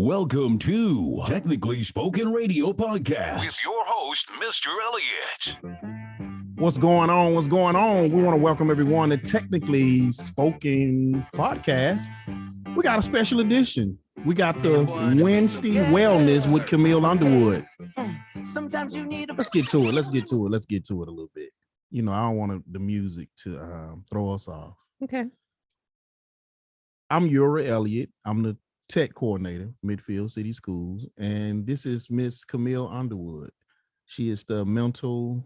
Welcome to Technically Spoken Radio Podcast with your host, Mr. Elliott. What's going on? What's going on? We want to welcome everyone to Technically Spoken Podcast. We got a special edition. We got the Wednesday Wellness with Camille Underwood. Sometimes you need Let's get to it. Let's get to it a little bit. You know, I don't want the music to throw us off. Okay. I'm Uri Elliott. I'm the tech coordinator, Midfield City Schools, and this is Miss Camille Underwood. She is the mental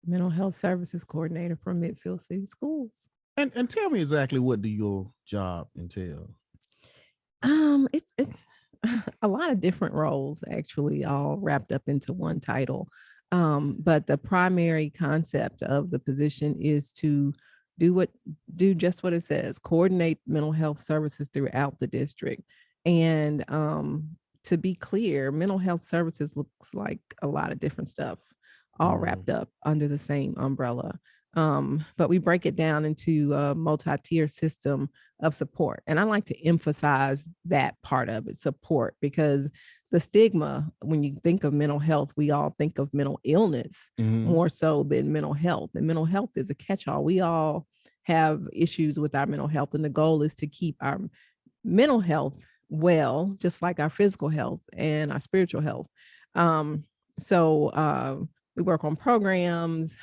health services coordinator for Midfield City Schools. And tell me exactly, what do your job entail? It's a lot of different roles, actually, all wrapped up into one title. But the primary concept of the position is to do just what it says: coordinate mental health services throughout the district. And to be clear, mental health services looks like a lot of different stuff, all wrapped up under the same umbrella. But we break it down into a multi-tier system of support. And I like to emphasize that part of it, support, because the stigma, when you think of mental health, we all think of mental illness more so than mental health. And mental health is a catch-all. We all have issues with our mental health. And the goal is to keep our mental health well, just like our physical health and our spiritual health. So we work on programs,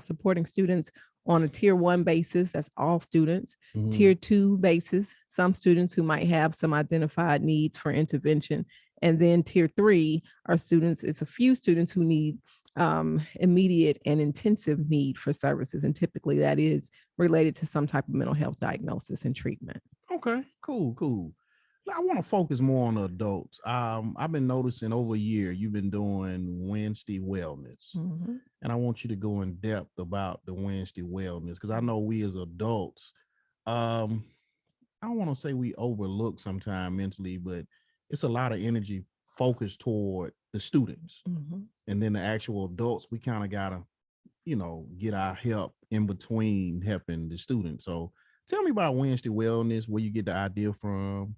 supporting students on a tier 1 basis. That's all students. Tier 2 basis, some students who might have some identified needs for intervention. And then tier 3 are students, it's a few students who need immediate and intensive need for services. And typically that is related to some type of mental health diagnosis and treatment. Okay, cool. I want to focus more on adults. I've been noticing over a year you've been doing Wednesday Wellness. And I want you to go in depth about the Wednesday Wellness, because I know we as adults, I don't want to say we overlook sometimes mentally, but it's a lot of energy focused toward the students. And then the actual adults, we kind of got to, get our help in between helping the students. So tell me about Wednesday Wellness, where you get the idea from,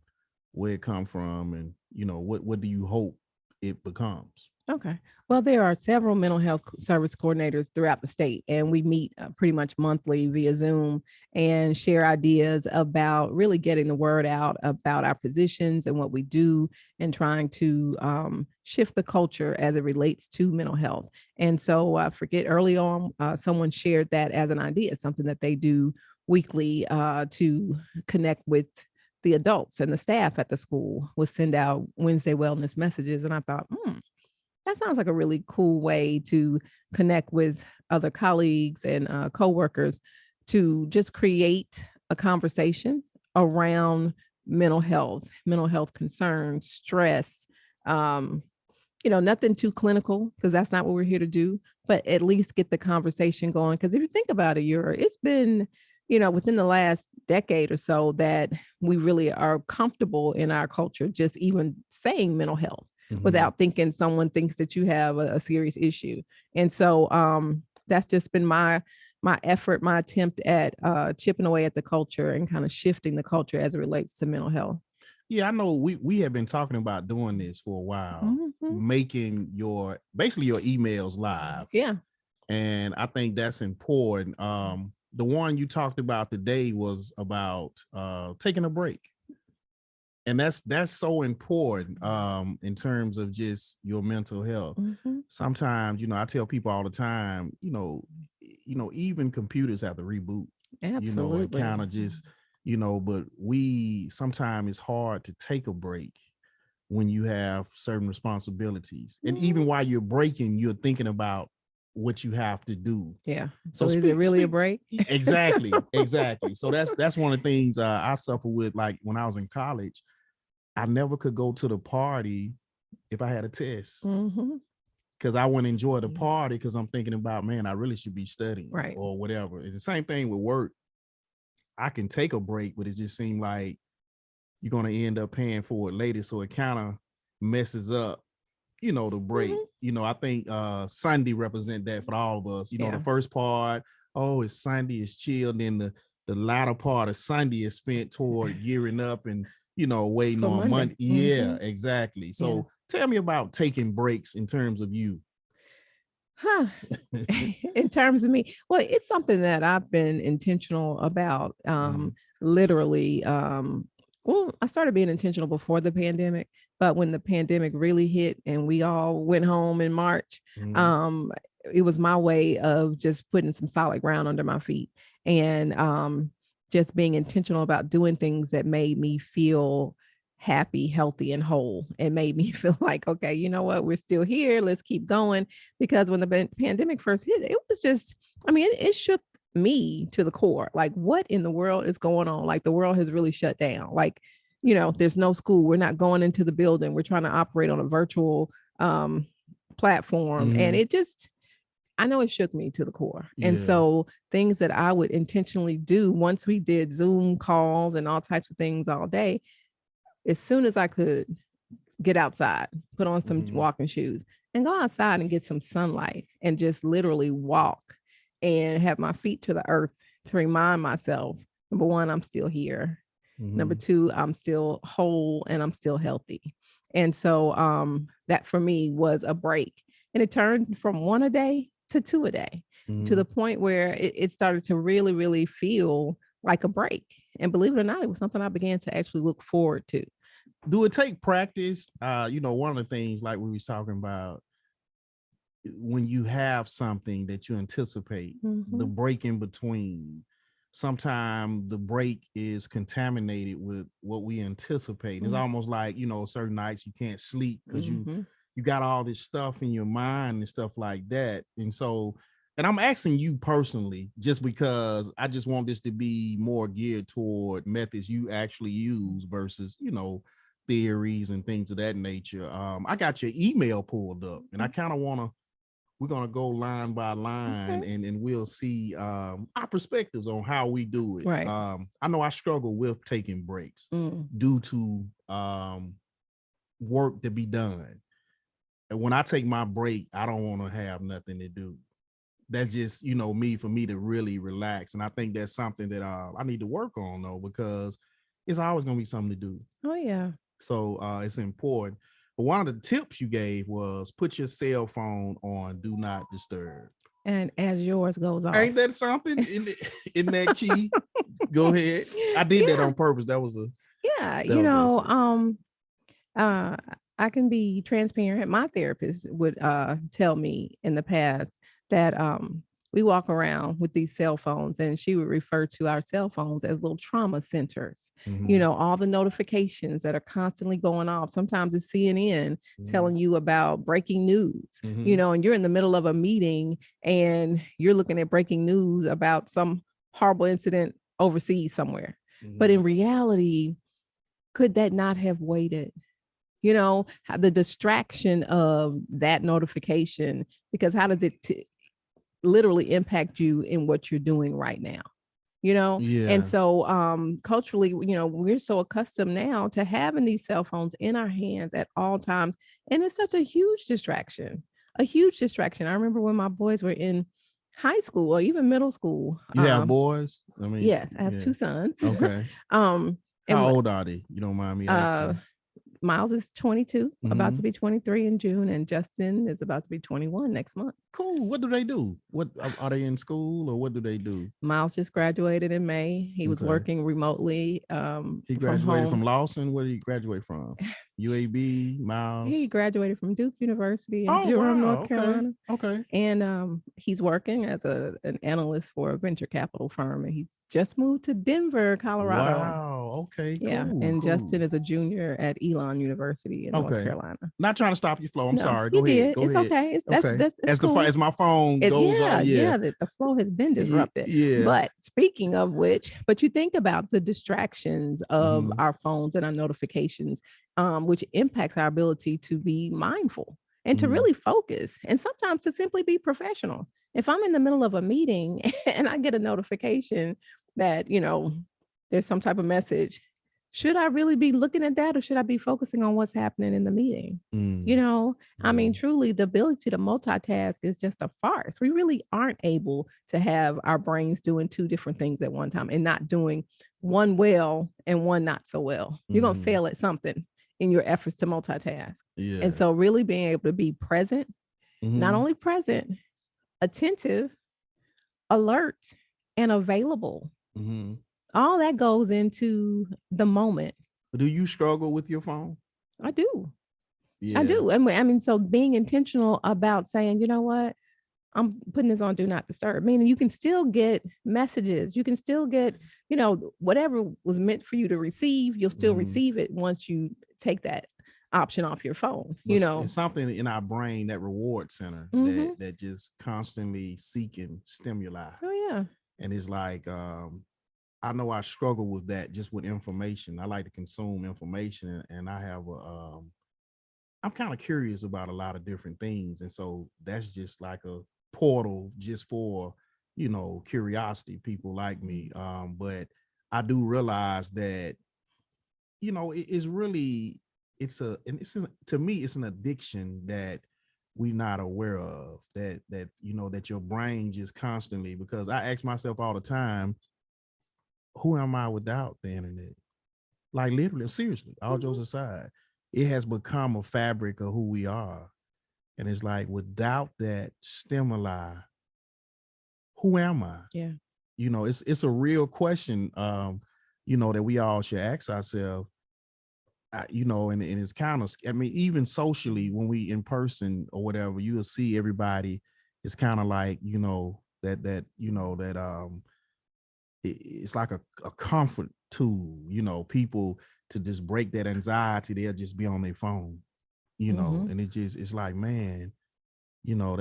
where it come from, and, what do you hope it becomes? Okay. Well, there are several mental health service coordinators throughout the state, and we meet pretty much monthly via Zoom and share ideas about really getting the word out about our positions and what we do, and trying to shift the culture as it relates to mental health. And so I forget, early on, someone shared that as an idea, something that they do weekly to connect with the adults, and the staff at the school will send out Wednesday Wellness messages. And I thought, that sounds like a really cool way to connect with other colleagues and coworkers to just create a conversation around mental health concerns, stress, nothing too clinical, because that's not what we're here to do, but at least get the conversation going. Because if you think about it, it's been, within the last decade or so that we really are comfortable in our culture just even saying mental health without thinking someone thinks that you have a serious issue. And so that's just been my effort, my attempt at chipping away at the culture and kind of shifting the culture as it relates to mental health. Yeah, I know we have been talking about doing this for a while, making your emails live. Yeah. And I think that's important. The one you talked about today was about taking a break. And that's so important in terms of just your mental health. Sometimes, I tell people all the time, even computers have to reboot. Absolutely. And kind of just, but sometimes it's hard to take a break when you have certain responsibilities. And even while you're breaking, you're thinking about what you have to do. Yeah. So is it really a break? Exactly. So that's one of the things I suffer with. Like when I was in college, I never could go to the party if I had a test, because I wouldn't enjoy the party because I'm thinking about, man, I really should be studying, right, or whatever. It's the same thing with work. I can take a break, but it just seemed like you're going to end up paying for it later. So it kind of messes up, the break. I think Sunday represent that for all of us. The first part, it's Sunday, it's chill. Then the latter part of Sunday is spent toward gearing up and waiting For on Monday. Monday. Yeah, exactly. So tell me about taking breaks in terms of you. In terms of me, well, it's something that I've been intentional about. Literally, well, I started being intentional before the pandemic, but when the pandemic really hit and we all went home in March, it was my way of just putting some solid ground under my feet and just being intentional about doing things that made me feel happy, healthy, and whole, and made me feel like, okay, you know what, we're still here. Let's keep going. Because when the pandemic first hit, it was just, it shook me to the core. Like, what in the world is going on? Like, the world has really shut down. Like, there's no school. We're not going into the building. We're trying to operate on a virtual platform. And it just, I know it shook me to the core. Yeah. And so things that I would intentionally do once we did Zoom calls and all types of things all day, as soon as I could get outside, put on some walking shoes and go outside and get some sunlight and just literally walk and have my feet to the earth to remind myself, number one, I'm still here. Number two, I'm still whole and I'm still healthy. And so that for me was a break. And it turned from 1 a day to 2 a day to the point where it started to really, really feel like a break. And believe it or not, it was something I began to actually look forward to. Do it take practice? One of the things like we were talking about, when you have something that you anticipate, the break in between, sometimes the break is contaminated with what we anticipate. It's almost like, certain nights you can't sleep because you got all this stuff in your mind and stuff like that. And so, and I'm asking you personally, just because I just want this to be more geared toward methods you actually use versus, theories and things of that nature. I got your email pulled up and I kind of we're going to go line by line and we'll see our perspectives on how we do it. Right. I know I struggle with taking breaks due to work to be done. And when I take my break, I don't want to have nothing to do. That's just, for me to really relax. And I think that's something that I need to work on, though, because it's always going to be something to do. Oh, yeah. So it's important. But one of the tips you gave was put your cell phone on Do Not Disturb. And as yours goes off. Ain't that something in that key? Go ahead. I did that on purpose. That was I can be transparent. My therapist would tell me in the past that we walk around with these cell phones, and she would refer to our cell phones as little trauma centers. All the notifications that are constantly going off. Sometimes it's CNN telling you about breaking news, and you're in the middle of a meeting and you're looking at breaking news about some horrible incident overseas somewhere. But in reality, could that not have waited? The distraction of that notification, because how does it literally impact you in what you're doing right now? And so culturally, we're so accustomed now to having these cell phones in our hands at all times. And it's such a huge distraction. I remember when my boys were in high school or even middle school. You have boys? Yes, I have 2 sons. Okay. How old are they? You don't mind me asking? Miles is 22, about to be 23 in June, and Justin is about to be 21 next month. Cool. What do they do? What are they in school, or what do they do? Miles just graduated in May. He was working remotely. He graduated from Lawson. Where did he graduate from? UAB, Miles? He graduated from Duke University in Durham, North Carolina. Okay. And he's working as an analyst for a venture capital firm, and he's just moved to Denver, Colorado. Wow. Okay. Yeah. Cool, and Justin is a junior at Elon University in North Carolina. Not trying to stop your flow. I'm sorry. Go ahead. It's okay. That's cool. As my phone goes on. The flow has been disrupted. Yeah. But speaking of which, you think about the distractions of our phones and our notifications, which impacts our ability to be mindful and to really focus, and sometimes to simply be professional. If I'm in the middle of a meeting and I get a notification that, there's some type of message, should I really be looking at that, or should I be focusing on what's happening in the meeting? You know, I mean, truly, the ability to multitask is just a farce. We really aren't able to have our brains doing two different things at one time and not doing one well and one not so well. You're going to fail at something in your efforts to multitask. Yeah. And so really being able to be present, not only present, attentive, alert, and available. All that goes into the moment. Do you struggle with your phone? I do. Yeah. I do. I mean, so being intentional about saying, you know what, I'm putting this on do not disturb, meaning you can still get messages. You can still get, you know, whatever was meant for you to receive, you'll still receive it once you take that option off your phone. You know, it's something in our brain, that reward center that just constantly seeking stimuli. Oh yeah. And it's like, I know I struggle with that, just with information. I like to consume information, and I have I'm kind of curious about a lot of different things. And so that's just like a portal just for, you know, curiosity, people like me. But I do realize that, you know, it's really, to me, it's an addiction that we're not aware of, that, you know, that your brain just constantly, because I ask myself all the time, who am I without the internet? Like literally, seriously, all jokes aside, it has become a fabric of who we are. And it's like, without that stimuli, who am I? Yeah. You know, it's a real question, you know, that we all should ask ourselves. You know, and it's kind of, I mean, even socially, when we in person or whatever, you will see everybody. It's kind of like, you know, that it's like a comfort tool, you know, people to just break that anxiety, they'll just be on their phone, you know, and it's like, man, you know,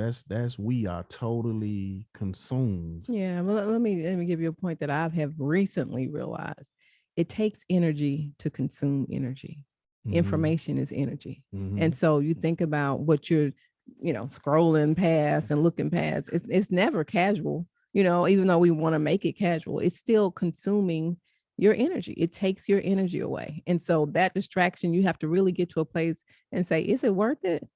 we are totally consumed. Yeah. Well, let me give you a point that I have recently realized. It takes energy to consume energy. Information is energy. And so you think about what you're, you know, scrolling past and looking past. It's never casual. You know, even though we want to make it casual, it's still consuming your energy. It takes your energy away. And so that distraction, you have to really get to a place and say, is it worth it?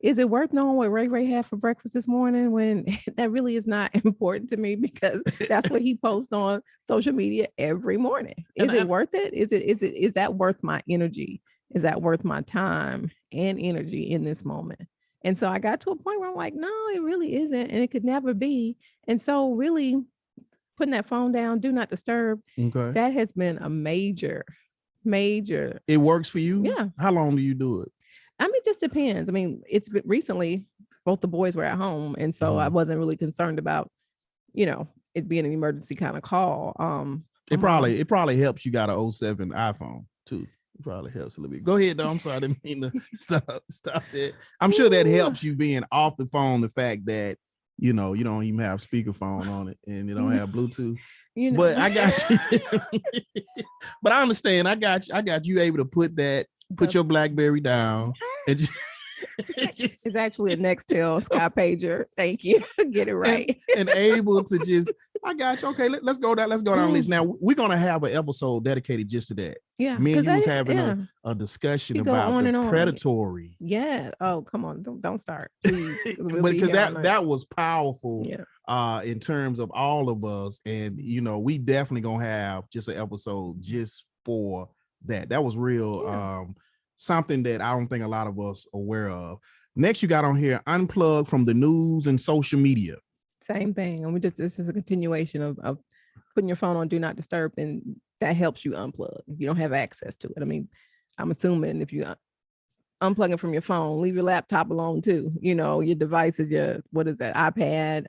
Is it worth knowing what Ray Ray had for breakfast this morning, when that really is not important to me, because that's what he posts on social media every morning? Is it worth it? Is that worth my energy? Is that worth my time and energy in this moment? And so I got to a point where I'm like, no, it really isn't. And it could never be. And so really putting that phone down, do not disturb. Okay. That has been a major. It works for you? Yeah. How long do you do it? I mean, it just depends. I mean, it's been recently, both the boys were at home. And so I wasn't really concerned about, you know, it being an emergency kind of call. It probably helps you got an 07 iPhone too. It probably helps a little bit. Go ahead though. I'm sorry, I didn't mean to stop that. I'm sure that helps you being off the phone, the fact that, you know, you don't even have speakerphone on it and you don't have Bluetooth. You know. But I got you. But I understand. I got you able to put your BlackBerry down and just, it's actually a Nextel Sky Pager. Thank you. Get it right. And able to just, I got you. Okay, let's go down. Let's go down this. Now we're gonna have an episode dedicated just to that. Yeah. Me and you was having a discussion about the predatory. Yeah. Oh, come on. Don't start. Please. Because that was powerful. Yeah. In terms of all of us. And you know, we definitely gonna have just an episode just for that. That was real. Yeah. Something that I don't think a lot of us are aware of. Next, you got on here, unplug from the news and social media. Same thing. And this is a continuation of putting your phone on do not disturb, and that helps you unplug if you don't have access to it. I mean, I'm assuming if you unplug it from your phone, leave your laptop alone too. You know, your device is what is that, iPad?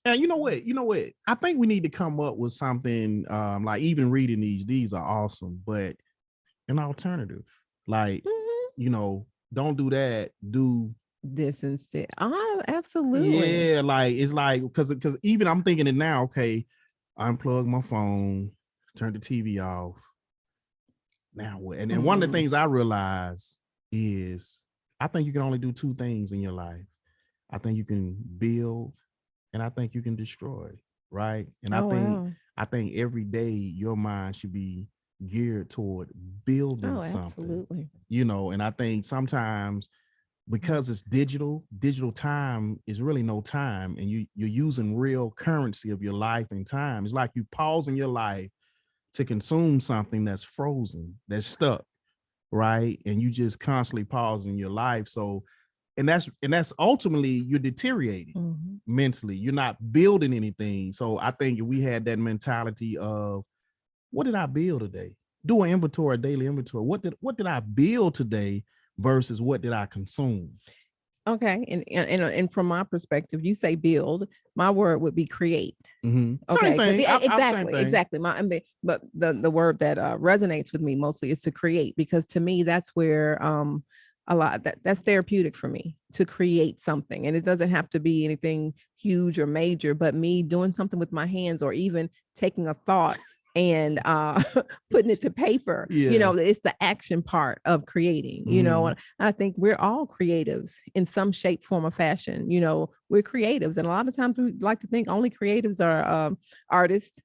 And you know what? I think we need to come up with something, like even reading these are awesome, but an alternative. Like, you know, don't do that. Do this instead. Oh, absolutely. Yeah, like it's like because even I'm thinking it now. Okay, unplug my phone, turn the TV off. Now what? And then one of the things I realize is I think you can only do two things in your life. I think you can build, and I think you can destroy. Right? And I think every day your mind should be geared toward building something, absolutely. And I think sometimes because it's digital time is really no time, and you're using real currency of your life and time. It's like you pausing your life to consume something that's frozen, that's stuck, right? And you just constantly pausing your life. So, and that's ultimately you're deteriorating mentally. You're not building anything. So I think if we had that mentality of, what did I build today? Do an inventory, a daily inventory. What did I build today versus what did I consume? Okay. And from my perspective, you say build, my word would be create. Mm-hmm. Okay. Same thing. Exactly. But the word that resonates with me mostly is to create, because to me, that's where that's therapeutic for me, to create something. And it doesn't have to be anything huge or major, but me doing something with my hands, or even taking a thought and putting it to paper. It's the action part of creating, and I think we're all creatives in some shape, form, or fashion. We're creatives, and a lot of times we like to think only creatives are artists,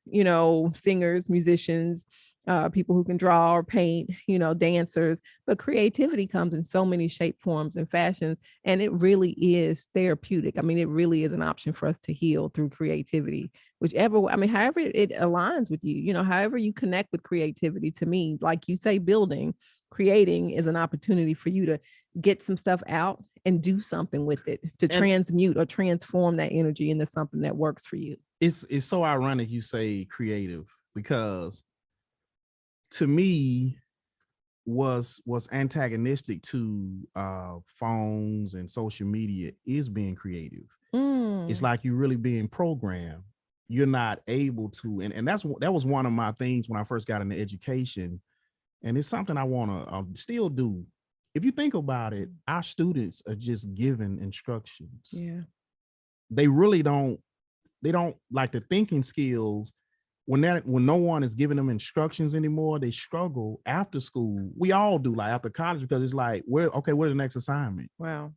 singers, musicians, people who can draw or paint, dancers. But creativity comes in so many shape, forms, and fashions, and it really is therapeutic. I mean, it really is an option for us to heal through creativity, however it aligns with you, however you connect with creativity. To me, like you say, creating is an opportunity for you to get some stuff out and do something with it, to transmute or transform that energy into something that works for you. It's so ironic you say creative, because to me, was antagonistic to phones and social media is being creative. It's like you're really being programmed. You're not able to, and that was one of my things when I first got into education, and it's something I want to still do. If you think about it, our students are just given instructions. Yeah, they really don't. They don't like the thinking skills. When no one is giving them instructions anymore, they struggle after school. We all do, like after college, because it's like, where's the next assignment? Wow.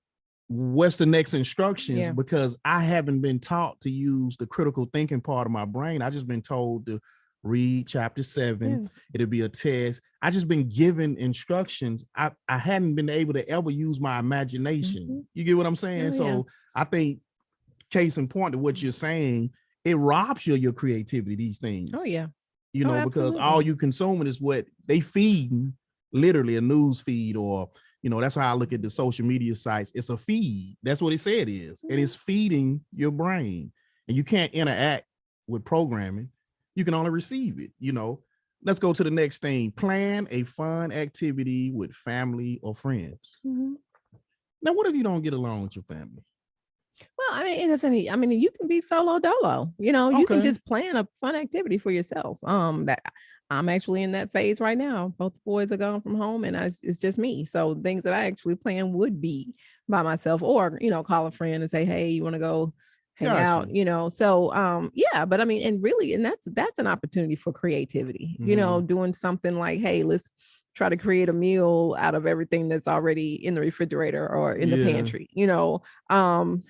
What's the next instructions? Yeah. Because I haven't been taught to use the critical thinking part of my brain. I just been told to read chapter 7. Yeah. It'll be a test. I just been given instructions. I hadn't been able to ever use my imagination. You get what I'm saying? So I think, case in point to what you're saying, it robs you of your creativity, these things. Oh, yeah. Because all you consuming is what they feeding, literally a news feed, or, that's how I look at the social media sites. It's a feed. That's what it said it is. And it's feeding your brain. And you can't interact with programming. You can only receive it, Let's go to the next thing. Plan a fun activity with family or friends. Now, what if you don't get along with your family? Well, you can be solo dolo, you can just plan a fun activity for yourself. That I'm actually in that phase right now. Both boys are gone from home, and it's just me. So things that I actually plan would be by myself, or, call a friend and say, hey, you want to go hang out, So, but and that's an opportunity for creativity, doing something like, hey, let's try to create a meal out of everything that's already in the refrigerator or in the pantry,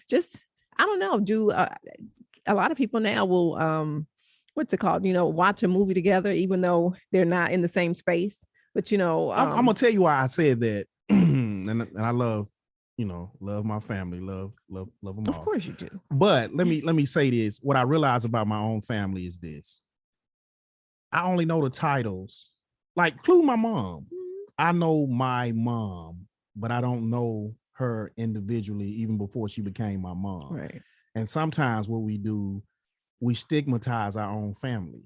just, I don't know, do a lot of people now will, what's it called? Watch a movie together, even though they're not in the same space, but I'm gonna tell you why I said that. and I love, love my family, love them all. Of course you do. But let me say this. What I realize about my own family is this. I only know the titles. Like, include my mom. I know my mom, but I don't know her individually, even before she became my mom. Right. And sometimes what we do, we stigmatize our own family.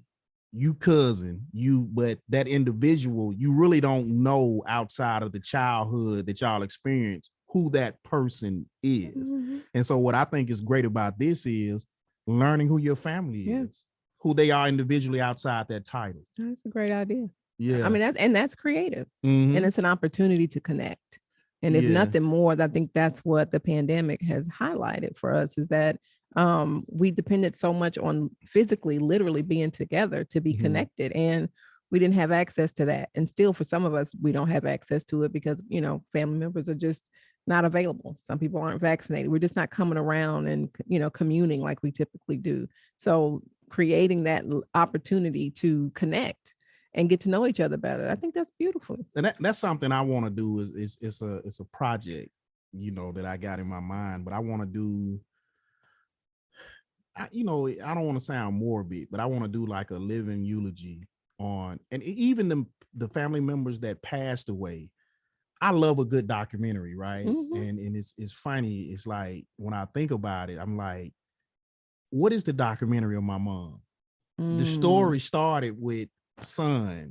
You cousin, but that individual, you really don't know outside of the childhood that y'all experience who that person is. And so what I think is great about this is learning who your family is, who they are individually outside that title. That's a great idea. Yeah. That's creative. And it's an opportunity to connect. And if nothing more, I think that's what the pandemic has highlighted for us, is that we depended so much on physically, literally being together to be connected. And we didn't have access to that. And still, for some of us, we don't have access to it because, family members are just not available. Some people aren't vaccinated. We're just not coming around and, communing like we typically do. So creating that opportunity to connect and get to know each other better. I think that's beautiful. And that's something I want to do. Is it's a project, you know, that I got in my mind, but I want to do. You know, I don't want to sound morbid, but I want to do like a living eulogy on, and even the family members that passed away. I love a good documentary, right? And it's funny. It's like when I think about it, I'm like, what is the documentary of my mom? The story started with son.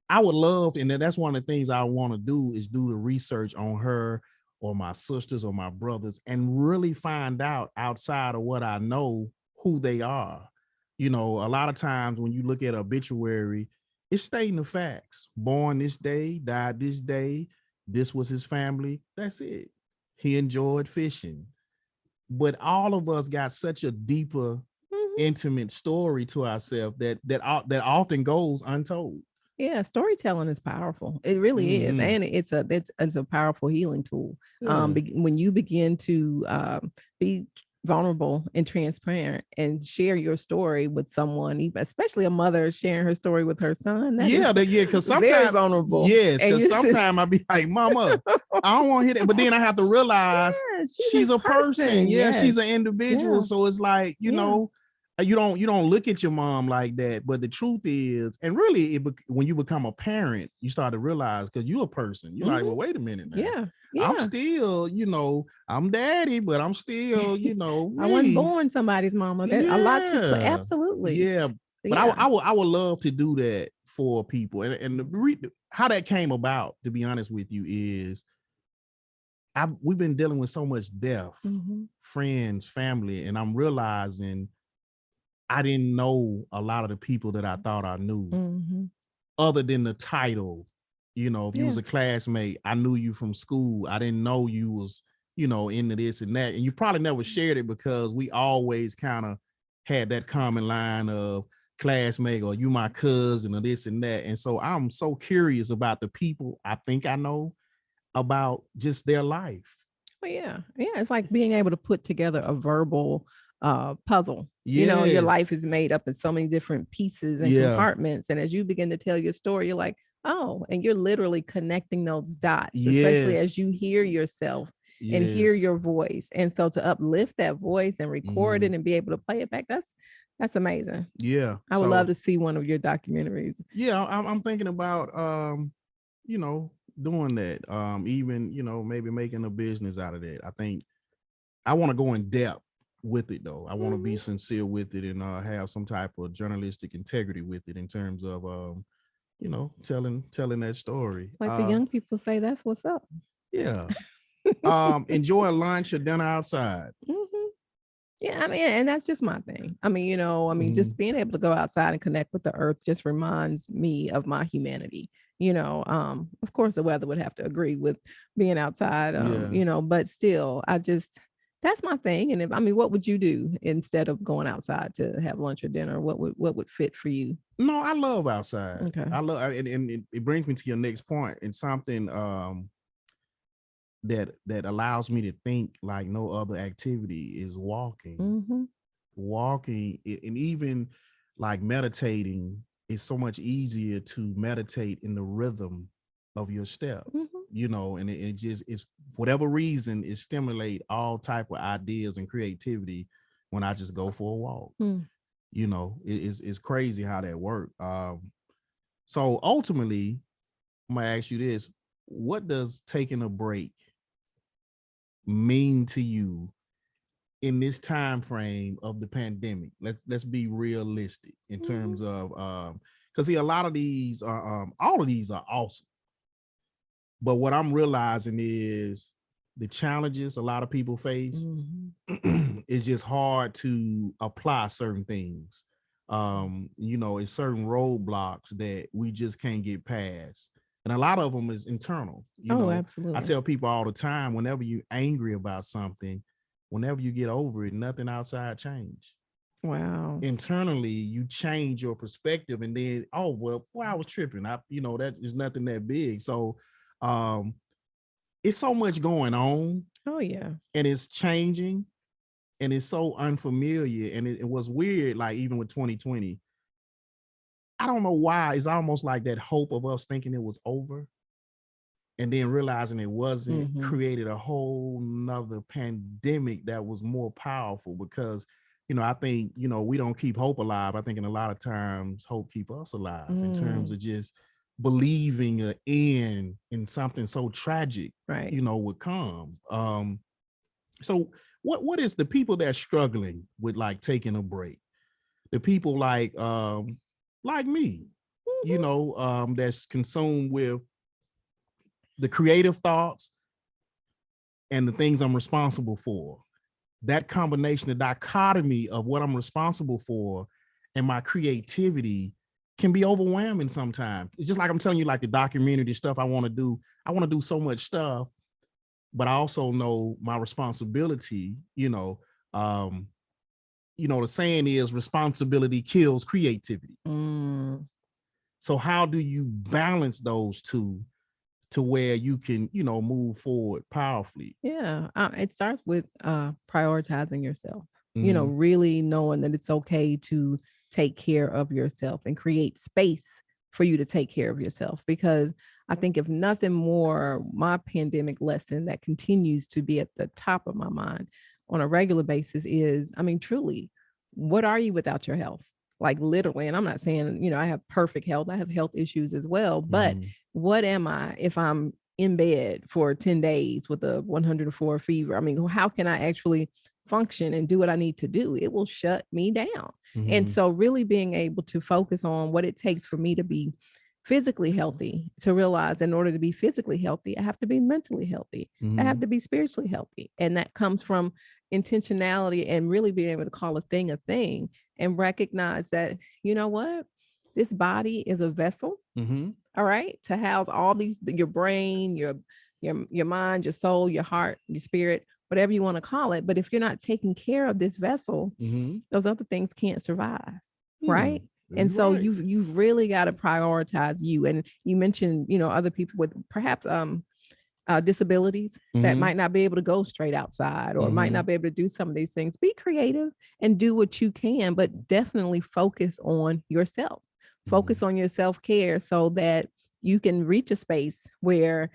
I would love, and that's one of the things I want to do is do the research on her or my sisters or my brothers and really find out outside of what I know who they are. You know, a lot of times when you look at obituary, it's stating the facts. Born this day, died this day. This was his family. That's it. He enjoyed fishing. But all of us got such a deeper, intimate story to ourselves that often goes untold. Yeah, storytelling is powerful. It really is, and it's a powerful healing tool. Yeah. When you begin to be vulnerable and transparent and share your story with someone, even especially a mother sharing her story with her son. Because sometimes very vulnerable. Yes, because sometimes I be like, Mama, I don't want to hear that, but then I have to realize she's a person. Yeah, yes. She's an individual. Yeah. So it's like, you know, you don't look at your mom like that, but the truth is, and really when you become a parent, you start to realize, because you're a person, you're like, well, wait a minute now. Yeah. I'm still, you know, I'm daddy, but I'm still, you know, I wasn't born somebody's mama. There's a lot to absolutely. Yeah. But I would love to do that for people. And how that came about, to be honest with you, is we've been dealing with so much death, friends, family, and I'm realizing I didn't know a lot of the people that I thought I knew, other than the title. You know, if you was a classmate, I knew you from school. I didn't know you was, you know, into this and that. And you probably never shared it because we always kind of had that common line of classmate or you my cousin or this and that. And so I'm so curious about the people I think I know about just their life. Well, yeah. It's like being able to put together a verbal puzzle. You know, your life is made up of so many different pieces and compartments. And as you begin to tell your story, you're like, oh, and you're literally connecting those dots, especially as you hear yourself and hear your voice. And so to uplift that voice and record it and be able to play it back, that's amazing. Yeah. I would love to see one of your documentaries. Yeah, I'm thinking about you know, doing that. Even, you know, maybe making a business out of that. I think I want to go in depth with it though. I want to be sincere with it and have some type of journalistic integrity with it in terms of you know, telling that story. Like the young people say, that's what's up. Yeah. Enjoy lunch or dinner outside. Yeah, I mean, and that's just my thing. I mean, you know, just being able to go outside and connect with the earth just reminds me of my humanity. You know, of course the weather would have to agree with being outside, you know, but still, that's my thing. And what would you do instead of going outside to have lunch or dinner? What would fit for you? No, I love outside. Okay. I love, and it brings me to your next point, and something that allows me to think like no other activity is walking. Walking, and even like meditating is so much easier to meditate in the rhythm of your step. You know, and it just is, whatever reason, it stimulate all type of ideas and creativity when I just go for a walk. You know, it's crazy how that works. So ultimately, I'm gonna ask you this: what does taking a break mean to you in this time frame of the pandemic? Let's be realistic in terms of because see, a lot of these are all of these are awesome. But what I'm realizing is the challenges a lot of people face is just hard to apply certain things. You know, it's certain roadblocks that we just can't get past. And a lot of them is internal. You know, absolutely. I tell people all the time, whenever you're angry about something, whenever you get over it, nothing outside change. Wow. Internally, you change your perspective, and then, oh, well, I was tripping. You know, that is nothing that big. So it's so much going on. Oh yeah. And it's changing, and it's so unfamiliar. And it was weird, like even with 2020, I don't know why. It's almost like that hope of us thinking it was over and then realizing it wasn't created a whole nother pandemic that was more powerful because, I think, we don't keep hope alive. I think in a lot of times hope keep us alive in terms of just believing an end in something so tragic, right. Would come. So what is the people that are struggling with like taking a break? The people like me, that's consumed with the creative thoughts and the things I'm responsible for. That combination, the dichotomy of what I'm responsible for and my creativity can be overwhelming sometimes. It's just like I'm telling you, like the documentary stuff I want to do. I want to do so much stuff, but I also know my responsibility, the saying is responsibility kills creativity. So how do you balance those two to where you can, move forward powerfully? Yeah, it starts with prioritizing yourself, really knowing that it's okay to take care of yourself and create space for you to take care of yourself. Because I think if nothing more, my pandemic lesson that continues to be at the top of my mind on a regular basis is, truly, what are you without your health? Like literally, and I'm not saying, I have perfect health. I have health issues as well, but what am I if I'm in bed for 10 days with a 104 fever? How can I actually function and do what I need to do? It will shut me down. And so really being able to focus on what it takes for me to be physically healthy, to realize in order to be physically healthy, I have to be mentally healthy. I have to be spiritually healthy. And that comes from intentionality and really being able to call a thing and recognize that, you know what, this body is a vessel. All right. To house all these, your brain, your mind, your soul, your heart, your spirit, whatever you want to call it. But if you're not taking care of this vessel, those other things can't survive. Right. And so you've really got to prioritize you. And you mentioned, other people with perhaps disabilities that might not be able to go straight outside or might not be able to do some of these things. Be creative and do what you can, but definitely focus on yourself. Focus on your self-care so that you can reach a space where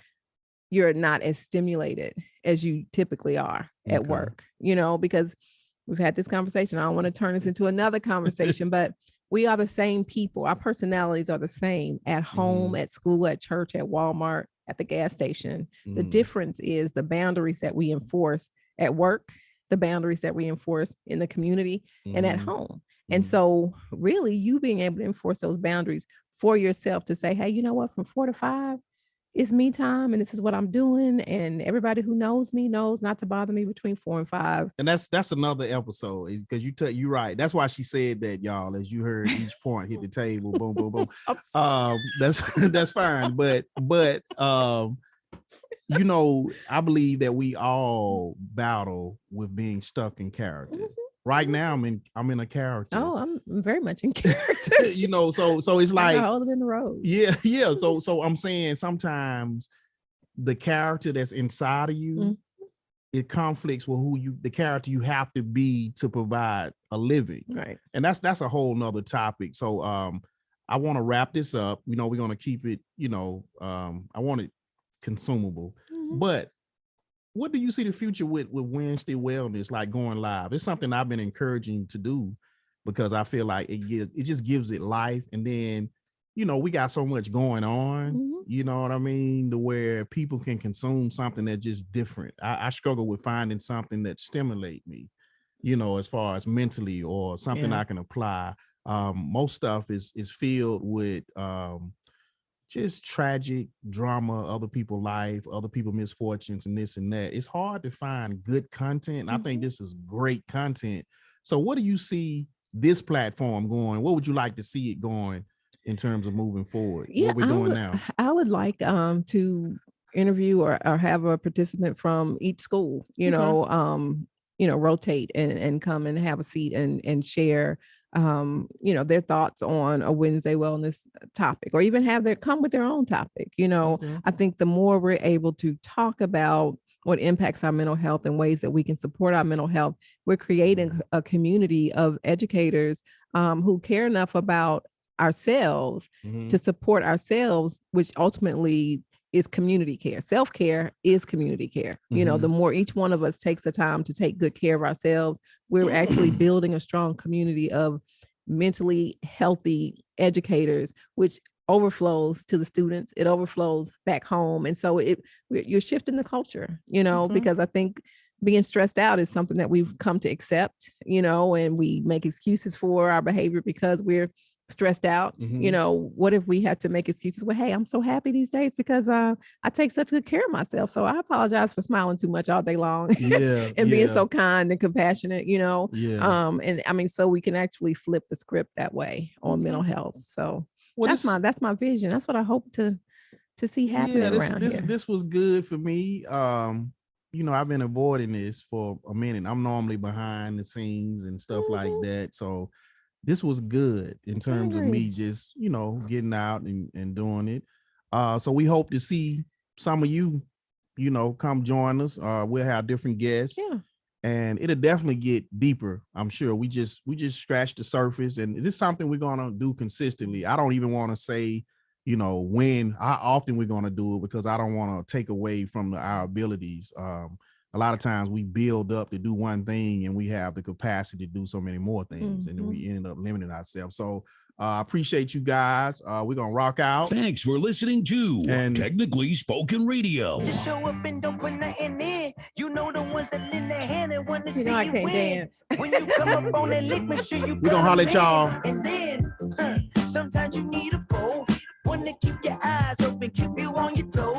you're not as stimulated as you typically are at work, because we've had this conversation. I don't want to turn this into another conversation, but we are the same people. Our personalities are the same at home, at school, at church, at Walmart, at the gas station. The difference is the boundaries that we enforce at work, the boundaries that we enforce in the community and at home. And so really you being able to enforce those boundaries for yourself to say, hey, you know what, from 4 to 5, it's me time and this is what I'm doing. And everybody who knows me knows not to bother me between 4 and 5. And that's another episode because you're right. That's why she said that, y'all, as you heard each point hit the table, boom, boom, boom. That's fine. But I believe that we all battle with being stuck in character. Right now, I'm in a character. Oh, I'm very much in character. So it's like hold it in the road. Yeah. So I'm saying sometimes the character that's inside of you, it conflicts with the character you have to be to provide a living. Right. And that's a whole nother topic. So I want to wrap this up. We're going to keep it. I want it consumable, but. What do you see the future with Wednesday Wellness, like going live? It's something I've been encouraging to do because I feel like it just gives it life. And then, we got so much going on, you know what I mean? To where people can consume something that's just different. I struggle with finding something that stimulate me, as far as mentally or something I can apply. Most stuff is filled with, just tragic drama, other people's life, other people's misfortunes and this and that. It's hard to find good content. I think this is great content. So what do you see this platform going? What would you like to see it going in terms of moving forward? What we're doing now? I would like to interview or have a participant from each school, rotate and come and have a seat and share their thoughts on a Wednesday wellness topic, or even have come with their own topic. I think the more we're able to talk about what impacts our mental health and ways that we can support our mental health, we're creating a community of educators who care enough about ourselves to support ourselves, which ultimately is community care. Self-care is community care. You know, the more each one of us takes the time to take good care of ourselves, we're actually building a strong community of mentally healthy educators, which overflows to the students. It overflows back home. And so you're shifting the culture, you know, because I think being stressed out is something that we've come to accept, you know, and we make excuses for our behavior because we're stressed out. You know, what if we had to make excuses? Well, hey, I'm so happy these days because I take such good care of myself. So I apologize for smiling too much all day long and being so kind and compassionate, you know. And I mean, so we can actually flip the script that way on mental health. So that's my vision. That's what I hope to see happening around here. This was good for me. You know, I've been avoiding this for a minute. I'm normally behind the scenes and stuff like that. So this was good in terms of me just, you know, getting out and doing it. So we hope to see some of you, you know, come join us. We'll have different guests. And it'll definitely get deeper. I'm sure we just scratched the surface, and this is something we're gonna do consistently. I don't even want to say, you know, how often we're gonna do it, because I don't want to take away from our abilities. A lot of times we build up to do one thing and we have the capacity to do so many more things, and then we end up limiting ourselves. So I appreciate you guys. We're gonna rock out. Thanks for listening to Technically Spoken Radio. Just show up and don't put nothing in. You know the ones that in their hand and want to see I you can't win. dance. When you come up on that lick, make sure you We're gonna holler at y'all. And then sometimes you need a fold. One to keep your eyes open, keep you on your toes.